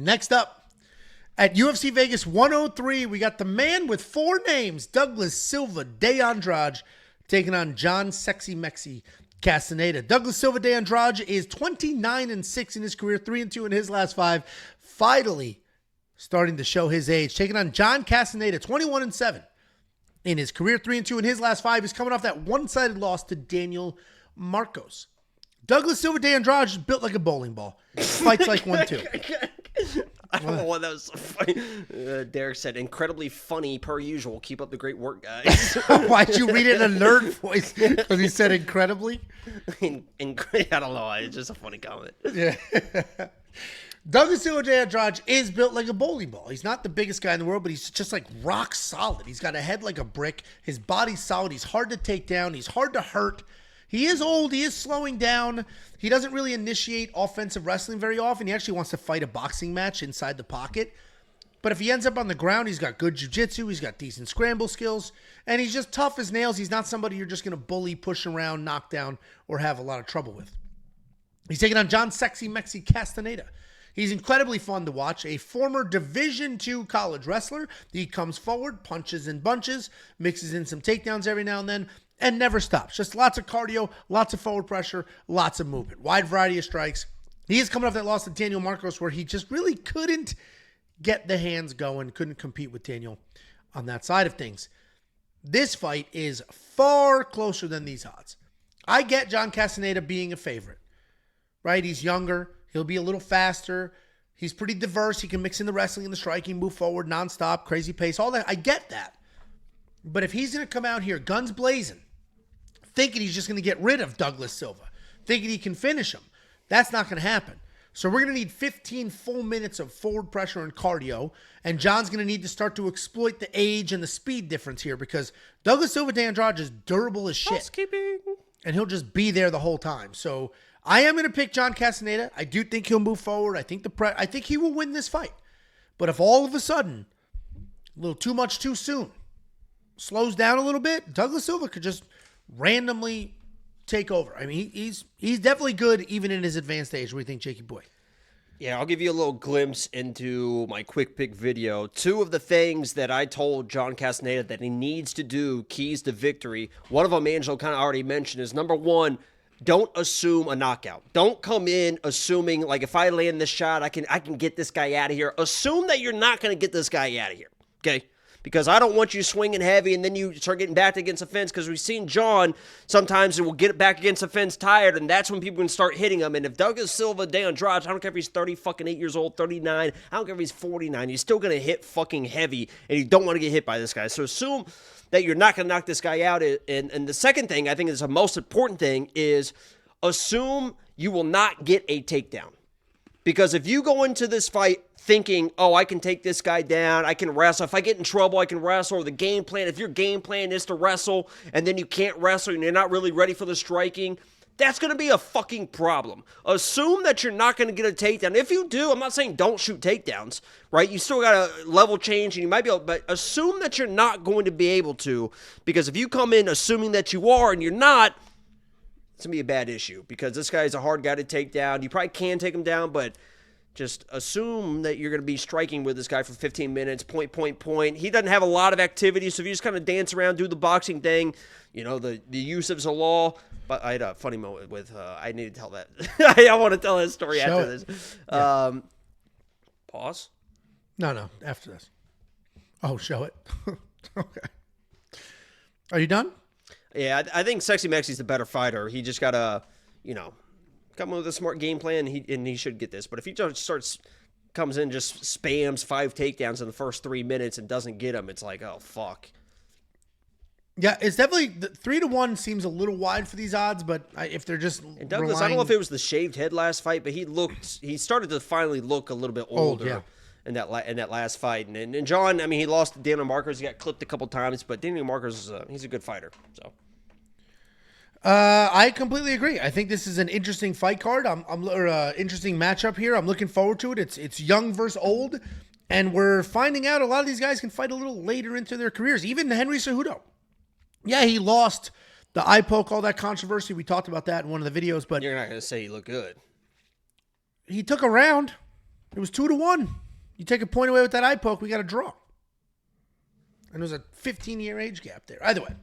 Next up, at UFC Vegas 103, we got the man with 4 names, Douglas Silva de Andrade, taking on John Sexy Mexi Castaneda. Douglas Silva de Andrade is 29-6 in his career, 3-2 in his last 5. Finally starting to show his age. Taking on John Castaneda, 21-7 in his career, 3-2 in his last 5. He's coming off that one-sided loss to Daniel Marcos. Douglas Silva de Andrade is built like a bowling ball. Fights like one, too. I don't know why that was so funny. Derek said, incredibly funny per usual. Keep up the great work, guys. Why'd you read it in a nerd voice? Because he said incredibly? I don't know. It's just a funny comment. Yeah. Douglas Silva de Andrade is built like a bowling ball. He's not the biggest guy in the world, but he's just like rock solid. He's got a head like a brick. His body's solid. He's hard to take down. He's hard to hurt. He is old. He is slowing down. He doesn't really initiate offensive wrestling very often. He actually wants to fight a boxing match inside the pocket. But if he ends up on the ground, he's got good jiu-jitsu. He's got decent scramble skills. And he's just tough as nails. He's not somebody you're just going to bully, push around, knock down, or have a lot of trouble with. He's taking on John Sexy Mexi Castaneda. He's incredibly fun to watch. A former Division II college wrestler. He comes forward, punches in bunches, mixes in some takedowns every now and then, and never stops. Just lots of cardio, lots of forward pressure, lots of movement. Wide variety of strikes. He is coming off that loss to Daniel Marcos where he just really couldn't get the hands going, couldn't compete with Daniel on that side of things. This fight is far closer than these odds. I get John Castaneda being a favorite, right? He's younger. He'll be a little faster. He's pretty diverse. He can mix in the wrestling and the striking, move forward, nonstop, crazy pace, all that. I get that. But if he's going to come out here guns blazing, thinking he's just going to get rid of Douglas Silva, thinking he can finish him, that's not going to happen. So we're going to need 15 full minutes of forward pressure and cardio, and John's going to need to start to exploit the age and the speed difference here because Douglas Silva de Andrade is durable as shit. Housekeeping. And he'll just be there the whole time. So I am going to pick John Castaneda. I do think he'll move forward. I think he will win this fight. But if all of a sudden, a little too much too soon, slows down a little bit, Douglas Silva could just randomly take over. I mean, he's definitely good even in his advanced age. What do you think, Jakey boy? Yeah, I'll give you a little glimpse into my quick pick video. 2 of the things that I told John Castaneda that he needs to do, keys to victory. One of them, Angelo kind of already mentioned, is number 1, don't assume a knockout. Don't come in assuming, like, if I land this shot, I can get this guy out of here. Assume that you're not going to get this guy out of here, okay? Because I don't want you swinging heavy and then you start getting backed against the fence because we've seen John sometimes it will get back against the fence tired and that's when people can start hitting him. And if Douglas Silva de Andrade, I don't care if he's 8 years old, 39, I don't care if he's 49, he's still going to hit fucking heavy and you don't want to get hit by this guy. So assume that you're not going to knock this guy out. And the second thing I think is the most important thing is assume you will not get a takedown. Because if you go into this fight thinking, oh, I can take this guy down, I can wrestle. If I get in trouble, I can wrestle. Or the game plan, if your game plan is to wrestle and then you can't wrestle and you're not really ready for the striking, that's going to be a fucking problem. Assume that you're not going to get a takedown. If you do, I'm not saying don't shoot takedowns, right? You still got a level change and you might be able, but assume that you're not going to be able to, because if you come in assuming that you are and you're not, it's going to be a bad issue because this guy is a hard guy to take down. You probably can take him down, but just assume that you're going to be striking with this guy for 15 minutes, point. He doesn't have a lot of activity, so if you just kind of dance around, do the boxing thing, you know, the use of the law. But I had a funny moment with, I need to tell that. I want to tell that story after this. Yeah. Pause? No, after this. Oh, show it. Okay. Are you done? Yeah, I think Sexy Mexi's the better fighter. He just got to, come with a smart game plan, and he should get this. But if he just comes in, just spams 5 takedowns in the first 3 minutes and doesn't get them, it's like, oh, fuck. Yeah, it's definitely 3-1 seems a little wide for these odds, but if they're just and Douglas, I don't know if it was the shaved head last fight, but he started to finally look a little bit older. Yeah. In that last fight, and John, I mean, he lost to Daniel Marcos. He got clipped a couple times, but Daniel Marcos he's a good fighter. So, I completely agree. I think this is an interesting fight card. Interesting matchup here. I'm looking forward to it. It's young versus old, and we're finding out a lot of these guys can fight a little later into their careers. Even Henry Cejudo. Yeah, he lost the eye poke, all that controversy. We talked about that in one of the videos, but you're not going to say he looked good. He took a round. It was 2-1. You take a point away with that eye poke, we got a draw. And there's a 15-year age gap there. Either way,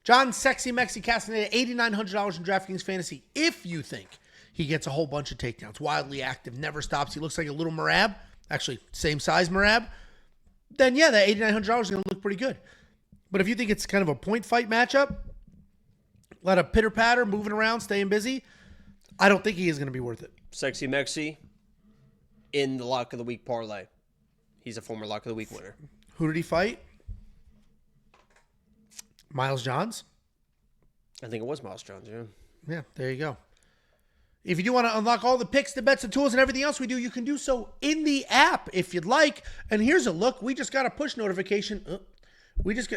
John Sexy Mexi Castaneda, $8,900 in DraftKings Fantasy. If you think he gets a whole bunch of takedowns, wildly active, never stops, he looks like a little Marab, actually same size Marab, then yeah, that $8,900 is going to look pretty good. But if you think it's kind of a point fight matchup, a lot of pitter-patter, moving around, staying busy, I don't think he is going to be worth it. Sexy Mexi in the Lock of the Week parlay. He's a former Lock of the Week winner. Who did he fight? Miles Johns? I think it was Miles Johns, yeah. Yeah, there you go. If you do want to unlock all the picks, the bets, the tools, and everything else we do, you can do so in the app if you'd like. And here's a look. We just got a push notification. We just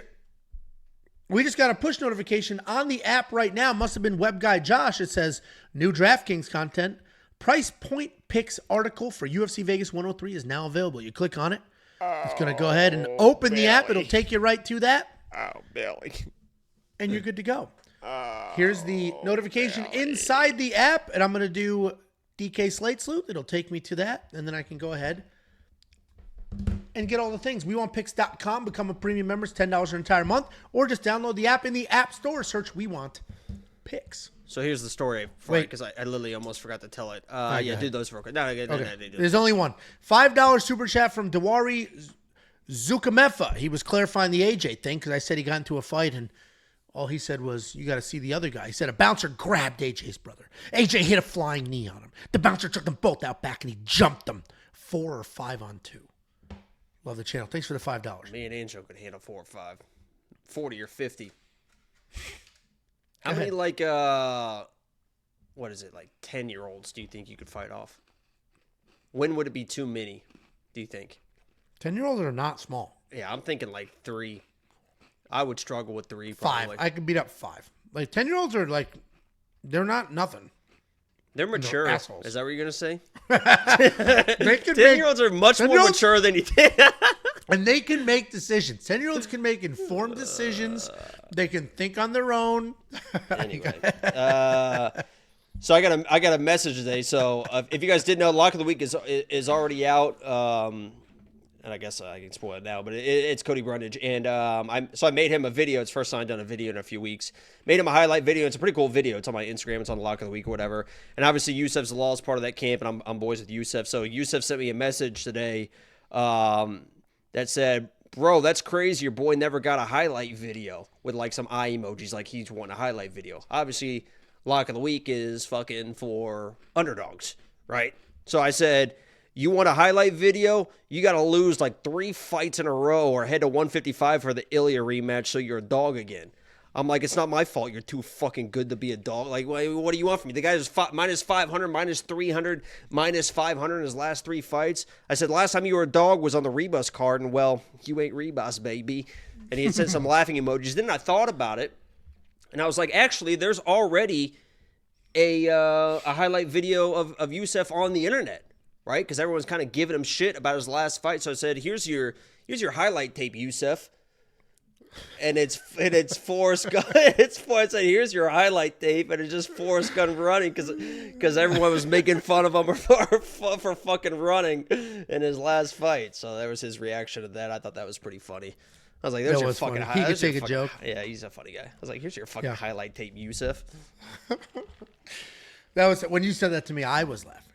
got a push notification on the app right now. Must have been web guy Josh. It says new DraftKings content. Price Point Picks article for UFC Vegas 103 is now available. You click on it. It's going to go ahead and open the app. It'll take you right to that. Oh, Billy. And you're good to go. Here's the notification inside the app, and I'm going to do DK Slate Sleuth. It'll take me to that, and then I can go ahead and get all the things. WeWantPicks.com. Become a premium member. It's $10 an entire month, or just download the app in the App Store. Search We Want Picks. So here's the story, because I literally almost forgot to tell it. Yeah, do those real quick. No, There's only one. $5 super chat from Dewari Zukamefa. He was clarifying the AJ thing because I said he got into a fight and all he said was, you got to see the other guy. He said a bouncer grabbed AJ's brother. AJ hit a flying knee on him. The bouncer took them both out back and he jumped them 4 or 5 on 2. Love the channel. Thanks for the $5. Me and Angel could handle 4 or 5. 40 or 50. How many, like, what is it, like 10-year-olds do you think you could fight off? When would it be too many, do you think? 10-year-olds are not small. Yeah, I'm thinking like 3. I would struggle with 3. 5. Probably. I could beat up 5. Like 10-year-olds are like, they're not nothing. They're mature. They're assholes. Is that what you're going to say? 10-year-olds are much more mature than you think. And they can make decisions. 10-year-olds can make informed decisions. They can think on their own. Anyway. So I got a message today. So if you guys didn't know, Lock of the Week is already out. And I guess I can spoil it now, but it's Cody Brundage. And I made him a video. It's the first time I've done a video in a few weeks. Made him a highlight video. It's a pretty cool video. It's on my Instagram. It's on the Lock of the Week or whatever. And obviously, Yusef's the Law is part of that camp, and I'm boys with Yusef. So Yusef sent me a message today that said, bro, that's crazy. Your boy never got a highlight video with like some eye emojis like he's wanting a highlight video. Obviously, Lock of the Week is fucking for underdogs, right? So I said, you want a highlight video? You got to lose like 3 fights in a row or head to 155 for the Ilya rematch so you're a dog again. I'm like, it's not my fault. You're too fucking good to be a dog. Like, what do you want from me? The guy is minus 500, minus 300, minus 500 in his last 3 fights. I said, last time you were a dog was on the Rebus card, and well, you ain't Rebus, baby. And he had sent some laughing emojis. Then I thought about it, and I was like, actually, there's already a highlight video of Yusef on the internet, right? Because everyone's kind of giving him shit about his last fight. So I said, here's your highlight tape, Yusef. And it's Forrest Gump. I said, here's your highlight tape, and it's just Forrest Gump running because everyone was making fun of him for fucking running in his last fight. So that was his reaction to that. I thought that was pretty funny. I was like, "There's your fucking highlight." He could take a joke. Yeah, he's a funny guy. I was like, "Here's your fucking highlight tape, Yusef." That was when you said that to me. I was laughing.